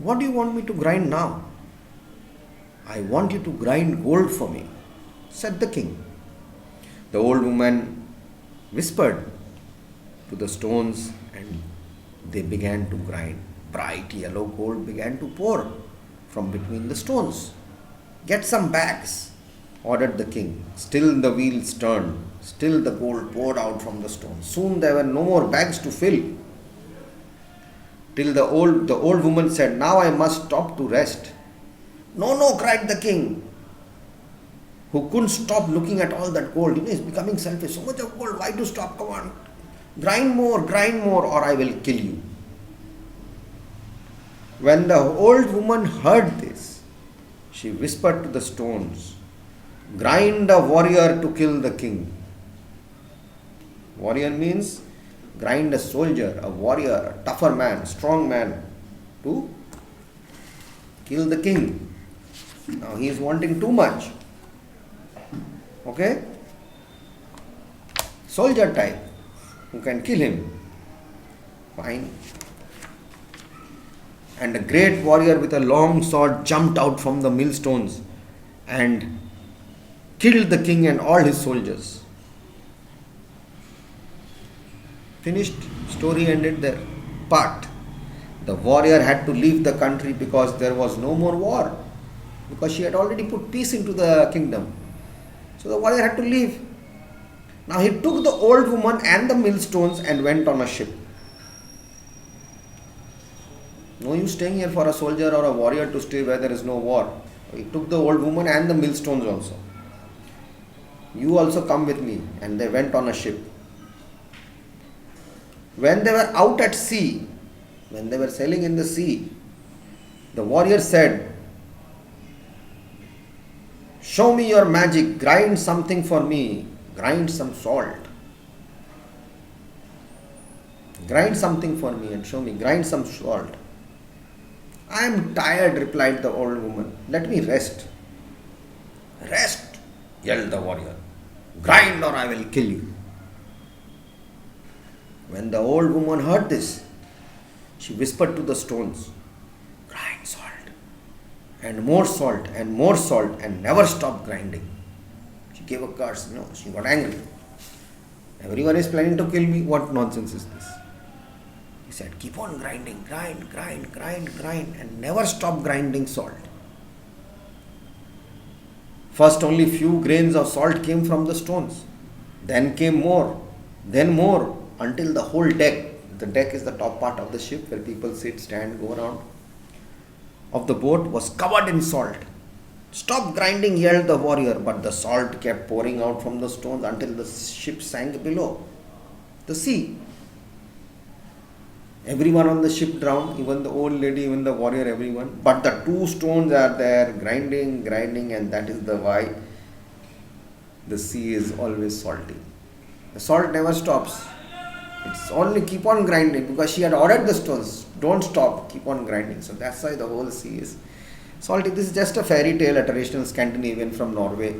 What do you want me to grind now? I want you to grind gold for me, said the king. The old woman whispered to the stones and they began to grind. Bright yellow gold began to pour from between the stones. Get some bags, ordered the king. Still the wheels turned. Still the gold poured out from the stones. Soon there were no more bags to fill. Till the old woman said, now I must stop to rest. No, no, cried the king, who couldn't stop looking at all that gold. He's becoming selfish. So much of gold, why to stop? Come on. Grind more, or I will kill you. When the old woman heard this, she whispered to the stones, grind a warrior to kill the king. Warrior means grind a soldier, a warrior, a tougher man, strong man to kill the king. Now he is wanting too much. Okay? Soldier type who can kill him. Fine. And a great warrior with a long sword jumped out from the millstones and killed the king and all his soldiers. Finished. Story ended there. But the warrior had to leave the country because there was no more war. Because she had already put peace into the kingdom. So the warrior had to leave. Now he took the old woman and the millstones and went on a ship. No use staying here for a soldier or a warrior to stay where there is no war. He took the old woman and the millstones also. You also come with me. And they went on a ship. When they were out at sea, when they were sailing in the sea, the warrior said, show me your magic, grind something for me, grind some salt. Grind something for me and show me, grind some salt. I am tired, replied the old woman. Let me rest. Rest, yelled the warrior. Grind or I will kill you. When the old woman heard this, she whispered to the stones, grind salt, and more salt, and never stop grinding. She gave a curse. No, she got angry. Everyone is planning to kill me. What nonsense is this? He said, keep on grinding, grind, and never stop grinding salt. First only few grains of salt came from the stones. Then came more, then more, until the whole deck, the deck is the top part of the ship where people sit, stand, go around, of the boat was covered in salt. Stop grinding, yelled the warrior, but the salt kept pouring out from the stones until the ship sank below the sea. Everyone on the ship drowned, even the old lady, even the warrior, everyone. But the two stones are there, grinding, and that is the why the sea is always salty. The salt never stops. It's only keep on grinding, because she had ordered the stones, don't stop, keep on grinding. So that's why the whole sea is salty. This is just a fairy tale, a traditional Scandinavian from Norway.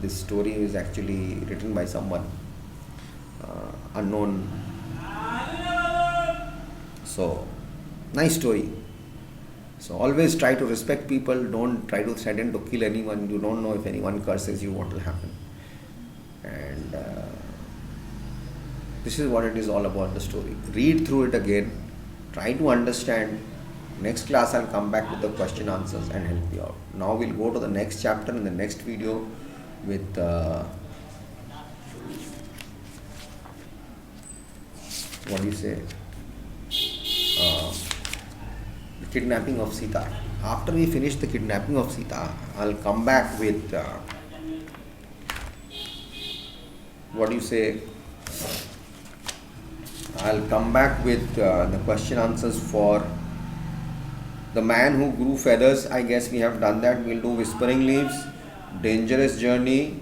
This story is actually written by someone unknown. So, nice story. So always try to respect people, don't try to threaten to kill anyone. You don't know if anyone curses you, what will happen. And this is what it is all about, the story. Read through it again, try to understand. Next class I'll come back with the question answers and help you out. Now we'll go to the next chapter in the next video with what do you say? The kidnapping of Sita. After we finish the kidnapping of Sita, I'll come back with what do you say? I'll come back with the question answers for the man who grew feathers. I guess we have done that. We'll do whispering leaves, dangerous journey,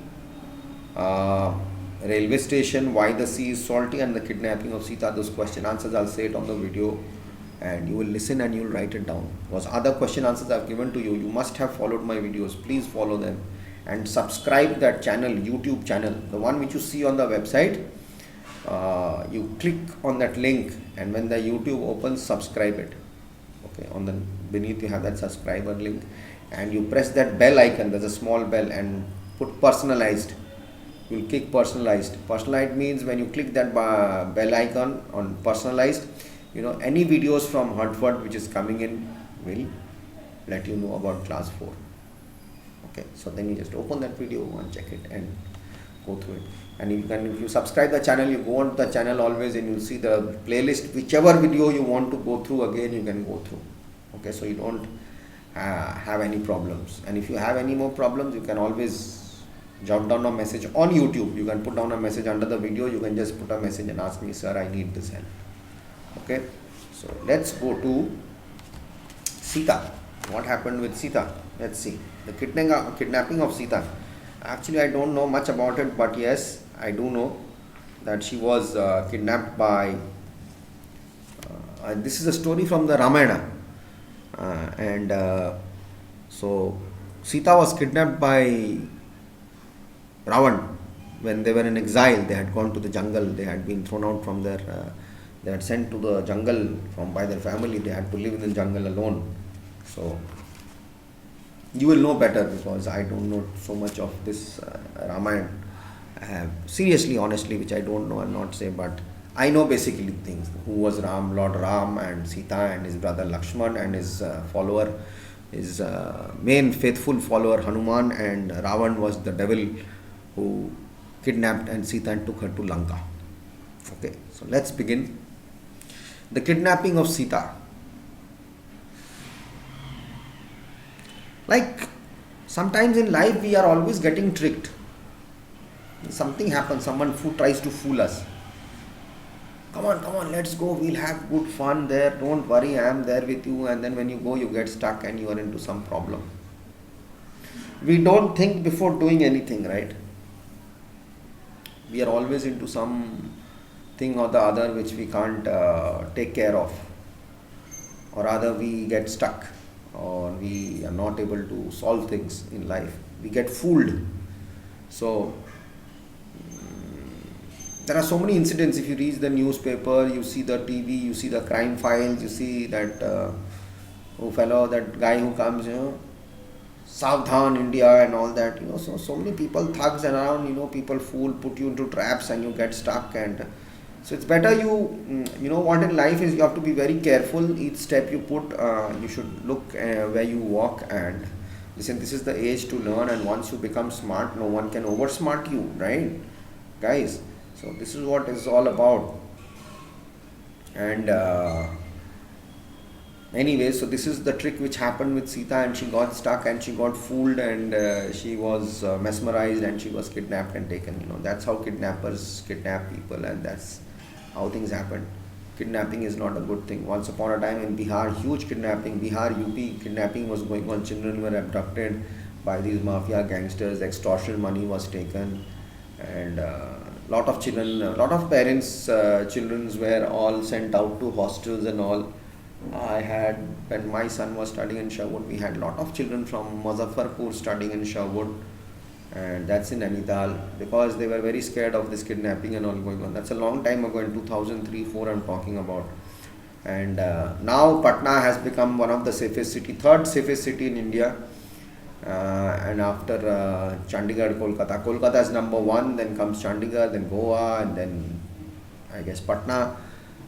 railway station, why the sea is salty, and the kidnapping of Sita. Those question answers I'll say it on the video, and you will listen and you will write it down. Because other question answers I've given to you, you must have followed my videos. Please follow them and subscribe that channel, YouTube channel, the one which you see on the website. You click on that link, and when the YouTube opens, subscribe it. Okay, on the beneath you have that subscriber link, and you press that bell icon. There's a small bell, and put personalized. You'll click personalized. Personalized means when you click that bell icon on personalized, any videos from Hartford which is coming in will let you know about class 4. Okay, so then you just open that video and check it and go through it. And if you subscribe the channel, you go on the channel always and you'll see the playlist. Whichever video you want to go through again, you can go through. Okay, so you don't have any problems. And if you have any more problems, you can always jot down a message on YouTube. You can put down a message under the video. You can just put a message and ask me, sir, I need this help. Okay, so let's go to Sita. What happened with Sita? Let's see. The kidnapping of Sita. Actually, I don't know much about it, but yes, I do know that she was kidnapped by. This is a story from the Ramayana, and so Sita was kidnapped by Ravan when they were in exile. They had gone to the jungle. They had been thrown out from their. They had sent to the jungle by their family. They had to live in the jungle alone. So you will know better because I don't know so much of this Ramayana. Seriously, honestly, which I don't know, I'll not say, but I know basically things. Who was Ram, Lord Ram, and Sita, and his brother Lakshman, and his follower, his main faithful follower Hanuman, and Ravan was the devil who kidnapped and Sita and took her to Lanka. Okay, so let's begin. The kidnapping of Sita. Like sometimes in life we are always getting tricked. Something happens, someone who tries to fool us. Come on, let's go, we'll have good fun there, don't worry, I am there with you. And then when you go, you get stuck and you are into some problem. We don't think before doing anything, right? We are always into some thing or the other which we can't take care of, or rather we get stuck, or we are not able to solve things in life. We get fooled. So there are so many incidents. If you read the newspaper, you see the TV, you see the crime files, you see that that guy who comes, Savdhan India and all that, so many people, thugs around, people fool, put you into traps and you get stuck. And so it's better what in life is you have to be very careful. Each step you put, you should look where you walk and listen. This is the age to learn, and once you become smart, no one can oversmart you, right, guys? So this is what it's all about. And anyway, so this is the trick which happened with Sita, and she got stuck and she got fooled, and she was mesmerized and she was kidnapped and taken. That's how kidnappers kidnap people, and that's how things happen. Kidnapping is not a good thing. Once upon a time in Bihar, huge kidnapping, Bihar, UP, kidnapping was going on. Children were abducted by these mafia gangsters, extortion money was taken, and lot of children, lot of parents, children were all sent out to hostels and all. When my son was studying in Sherwood, we had lot of children from Muzaffarpur studying in Sherwood, and that's in Nainital, because they were very scared of this kidnapping and all going on. That's a long time ago, in 2003-4 I'm talking about. And now Patna has become one of the safest city, third safest city in India, and after Chandigarh, Kolkata is number 1, then comes Chandigarh, then Goa, and then I guess Patna.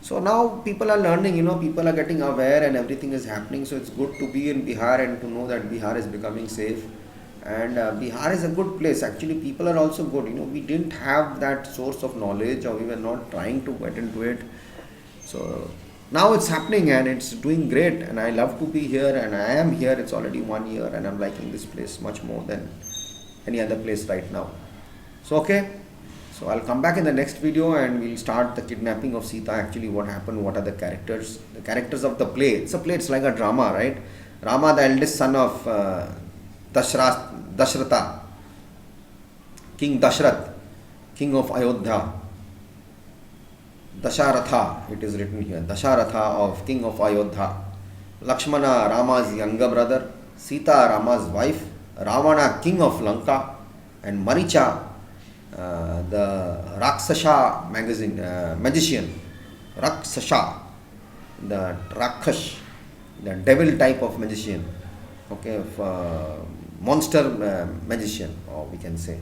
So now people are learning, people are getting aware and everything is happening. So it's good to be in Bihar and to know that Bihar is becoming safe. And Bihar is a good place. Actually, people are also good. We didn't have that source of knowledge, or we were not trying to get into it. So now it's happening and it's doing great. And I love to be here, and I am here. It's already 1 year and I'm liking this place much more than any other place right now. So, okay. So I'll come back in the next video and we'll start the kidnapping of Sita. Actually, what happened, what are the characters? The characters of the play. It's a play, it's like a drama, right? Rama, the eldest son of Dashratha, King Dashrath, king of Ayodhya. Dasharatha, it is written here. Dasharatha of king of Ayodhya. Lakshmana, Rama's younger brother. Sita, Rama's wife. Ravana, king of Lanka. And Maricha, the Rakshasa magician, Rakshasa, the Rakhash, the devil type of magician, okay, monster magician, or we can say.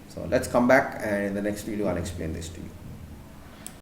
So let's come back, and in the next video I'll explain this to you.